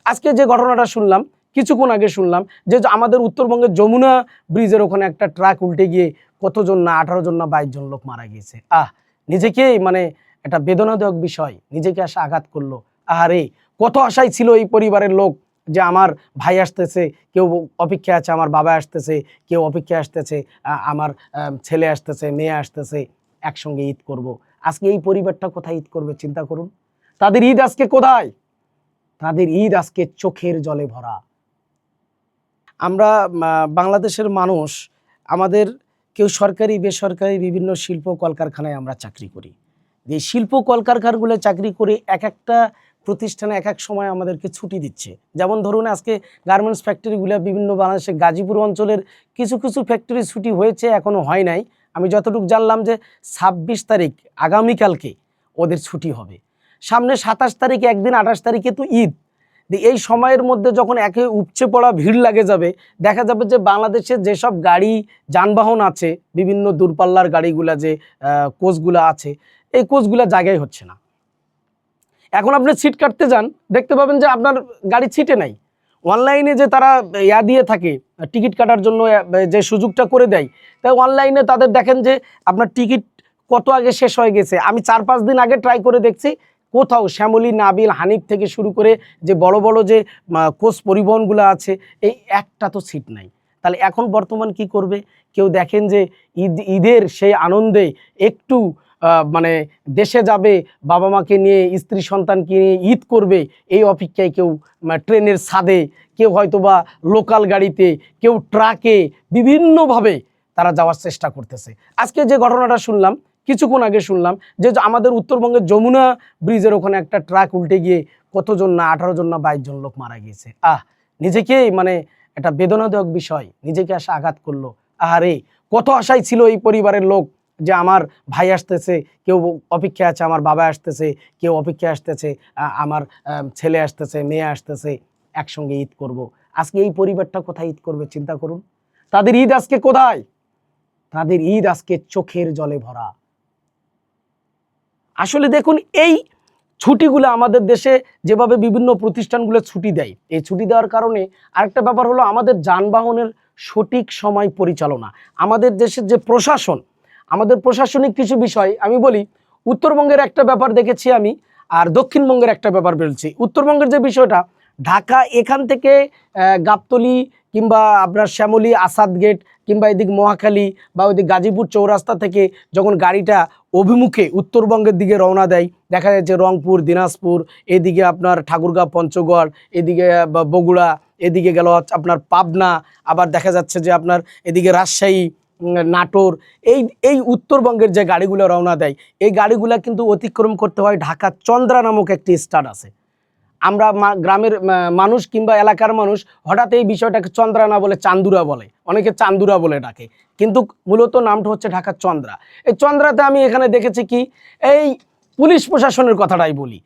আজকে যে ঘটনাটা শুনলাম, কিছুক্ষণ আগে শুনলাম যে আমাদের উত্তরবঙ্গের যমুনা ব্রিজের ওখানে একটা ট্রাক উল্টে গিয়ে কতজন না 18 জন না 22 জন লোক মারা গিয়েছে। নিজেকেই মানে একটা বেদনাদায়ক বিষয়, নিজেকে আসে আঘাত করলো। আরে কত আশাই ছিল এই পরিবারের লোক যে আমার ভাই আসতেছে, কেউ অপেক্ষায় আছে, আমার বাবা আসতেছে, কেউ অপেক্ষায় আসতেছে, আমার ছেলে আসতেছে, মেয়ে আসতেছে, একসঙ্গে ঈদ করব। আজকে এই পরিবারটা কোথায় ঈদ করবে চিন্তা করুন। তাদের ঈদ আজকে কোথায়? তাদের ঈদ আজকে চোখের জলে ভরা। আমরা বাংলাদেশের মানুষ, আমাদের কেউ সরকারি বেসরকারি বিভিন্ন শিল্প কলকারখানায় আমরা চাকরি করি। যে শিল্প কলকারখানাগুলো চাকরি করে এক একটা প্রতিষ্ঠানে এক এক সময় আমাদেরকে ছুটি দিচ্ছে। যেমন ধরুন আজকে গার্মেন্টস ফ্যাক্টরিগুলো বিভিন্ন বাংলাদেশের গাজীপুর অঞ্চলের কিছু কিছু ফ্যাক্টরি ছুটি হয়েছে, এখনও হয় নাই। আমি যতটুকু জানলাম যে 26 তারিখ আগামীকালকে ওদের ছুটি হবে। সামনে 27 তারিখে একদিন, 28 তারিখে তো ঈদ। এই সময়ের মধ্যে যখন একে উপচে পড়া ভিড় লাগে যাবে, দেখা যাবে যে বাংলাদেশের যেসব গাড়ি যানবাহন আছে, বিভিন্ন দূরপাল্লার গাড়িগুলা যে কোচগুলো আছে, এই কোচগুলা জায়গায় হচ্ছে না। এখন আপনি সিট কাটতে যান, দেখতে পাবেন যে আপনার গাড়ি সিটে নাই। অনলাইনে যে তারা দিয়ে থাকে টিকিট কাটার জন্য যে সুযোগটা করে দেয়, তাই অনলাইনে তাদের দেখেন যে আপনার টিকিট কত আগে শেষ হয়ে গেছে। আমি 4-5 দিন আগে ট্রাই করে দেখছি, কোথাও শ্যামলী, নাবিল, হানিফ থেকে শুরু করে যে বড় বড় যে কোচ পরিবহনগুলো আছে, এই একটা তো সিট নাই। তাহলে এখন বর্তমান কি করবে? কেউ দেখেন যে ঈদের সেই আনন্দে একটু মানে দেশে যাবে, বাবা মাকে নিয়ে, স্ত্রী সন্তানকে নিয়ে ঈদ করবে, এই অপেক্ষায় কেউ ট্রেনের ছাদে, কেউ হয়তো বা লোকাল গাড়িতে, কেউ ট্রাকে, বিভিন্নভাবে তারা যাওয়ার চেষ্টা করতেছে। আজকে যে ঘটনাটা শুনলাম, কিছুক্ষণ আগে শুনলাম যে আমাদের উত্তরবঙ্গের যমুনা ব্রিজের ওখানে একটা ট্রাক উল্টে গিয়ে কতজন না 18 জন না 22 জন লোক মারা গিয়েছে। নিজেকেই মানে একটা বেদনাদায়ক বিষয়, নিজেকে আসে আঘাত করলো। আরে কত আশাই ছিল এই পরিবারের লোক যে আমার ভাই আসতেছে, কেউ অপেক্ষায় আছে, আমার বাবা আসতেছে, কেউ অপেক্ষায় আসতেছে, আমার ছেলে আসতেছে, মেয়ে আসতেছে, একসঙ্গে ঈদ করব। আজকে এই পরিবারটা কোথায় ঈদ করবে চিন্তা করুন। তাদের ঈদ আজকে কোথায়? তাদের ঈদ আজকে চোখের জলে ভরা। আসলে দেখুন, এই ছুটিগুলো আমাদের দেশে যেভাবে বিভিন্ন প্রতিষ্ঠানগুলো ছুটি দেয়, এই ছুটি দেওয়ার কারণে আরেকটা ব্যাপার হলো আমাদের যানবাহনের সঠিক সময় পরিচালনা। আমাদের দেশের যে প্রশাসন, আমাদের প্রশাসনিক কিছু বিষয় আমি বলি। উত্তরবঙ্গের একটা ব্যাপার দেখেছি আমি, আর দক্ষিণবঙ্গের একটা ব্যাপার বলছি। উত্তরবঙ্গের যে বিষয়টা, ঢাকা এখান থেকে গাবতলী কিংবা আপনার শ্যামলী, আসাদ গেট কিংবা এদিক মহাখালী বা ওইদিক গাজীপুর চৌরাস্তা থেকে যখন গাড়িটা অভিমুখে উত্তরবঙ্গের দিকে রওনা দেয়, দেখা যাচ্ছে রংপুর, দিনাজপুর, এদিকে আপনার ঠাকুরগাঁও, পঞ্চগড়, এদিকে বগুড়া, এদিকে গেল আপনার পাবনা, আবার দেখা যাচ্ছে যে আপনার এদিকে রাজশাহী, নাটোর, এই উত্তরবঙ্গের যে গাড়িগুলো রওনা দেয়, এই গাড়িগুলো কিন্তু অতিক্রম করতে হয় ঢাকা চন্দ্রা নামক একটি স্টাড আছে। আমরা গ্রামের মানুষ কিংবা এলাকার মানুষ হঠাৎ এই বিষয়টাকে চন্দ্রা না বলে চান্দুরা বলে, অনেকে চান্দুরা বলে ডাকে, কিন্তু মূলত নামটা হচ্ছে ঢাকা চন্দ্রা। এই চন্দ্রাতে আমি এখানে দেখেছি কি, এই পুলিশ প্রশাসনের কথাটাই বলি,